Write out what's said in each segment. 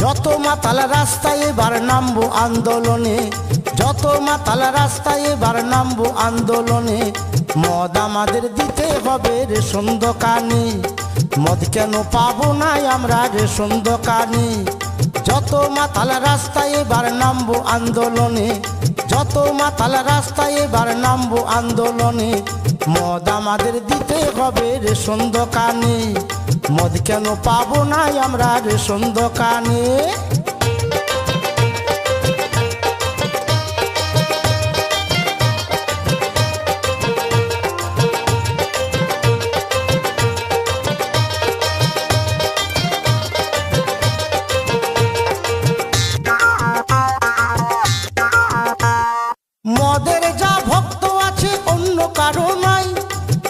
যত মাতাল রাস্তায় এবার নামবো আন্দোলনে, যত মাতাল রাস্তায় এবার নামবো আন্দোলনে। মদ আমাদের দিতে হবে রেশন দোকানে, মদ কেন পাবো না আমরা রেশন দোকানে। যত মাতাল রাস্তায় এবার নামবো আন্দোলনে, যত মাতাল রাস্তায় এবার নামবো আন্দোলনে। মদ আমাদের দিতে হবে রেশন দোকানে, মদ কেন পাবো না আমরা রেশন দোকানে। মদের যা ভক্ত আছে অন্য কারো নাই,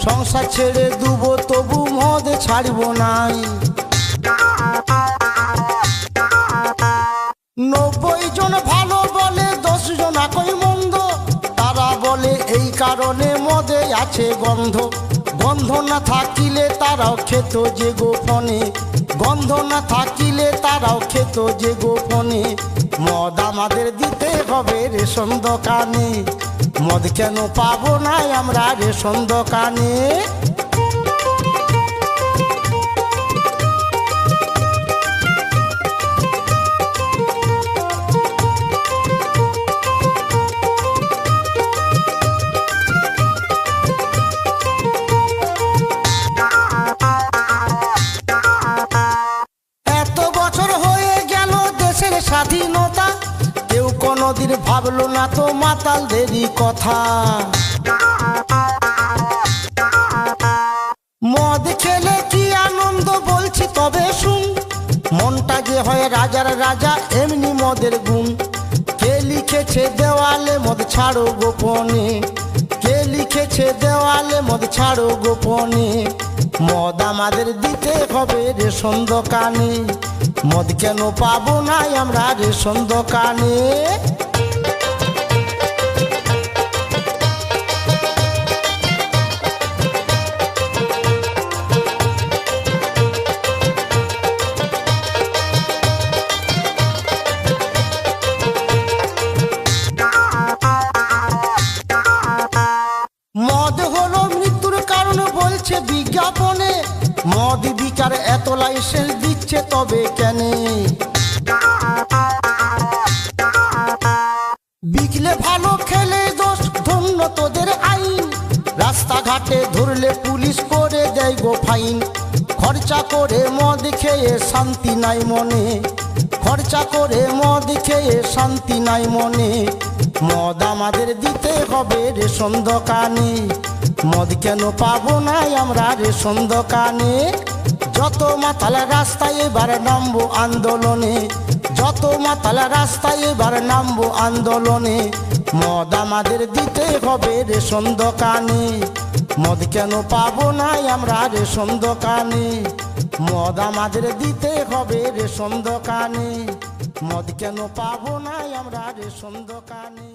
সংসার ছেড়ে দুবো তবু মদ ছাড়বো নাই। 90 জন ভালো বলে 10 জন একই মন্দ, তারা বলে এই কারণে মদে আছে গন্ধ। গন্ধ না থাকিলে তারাও খেত যে গোপনে, গন্ধ না থাকিলে তারাও খেত যে গোপনে। মদ আমাদের দিতে হবে রেশন দোকানে, মদ কেন পাবো না আমরা রেশন দোকানে। এত বছর হয়ে গেল দেশের স্বাধীনতা, কেউ কোনদিন ভাবলো না তো মাতালদেরই কথা। মদ খেলে কি আনন্দ বলছি তবে শুন, মনটা যে হয় রাজার রাজা এমনি মদের গুণ। কে লিখেছে দেওয়ালে মদ ছাড়ো গোপনে, কে লিখেছে দেওয়ালে মদ ছাড়ো গোপনে। মদ আমাদের দিতে হবে রেশন দোকানে, মদ কেন পাবো না আমরা রেশন দোকানে। মদ হলো মৃত্যুর কারণ বলছে বিজ্ঞাপনে, মদ বিকার এত লাইসেন্স দিচ্ছে তবে কেন? বিকলে ভালো খেলে দোষ ধন্য তোদের আইন, রাস্তাঘাটে ধরলে পুলিশ করে দেয় গো ফাইন। খরচা করে মদ খেয়ে শান্তি নাই মনে, খরচা করে মদ খেয়ে শান্তি নাই মনে। মদ আমাদের দিতে হবে রেশন দোকানে, মদ কেন পাবো না আমরা রেশন দোকানে। যত মাতাল রাস্তায় এবার নামবো আন্দোলনে, যত মাতাল রাস্তায় এবার নামবো আন্দোলনে। মদ আমাদের দিতে হবে রেশন দোকানে, মদ কেন পাবো না আমরা রেশন দোকানে। মদ আমাদের দিতে হবে রেশন দোকানে, মদ কেন পাবো না আমরা রেশন দোকানে।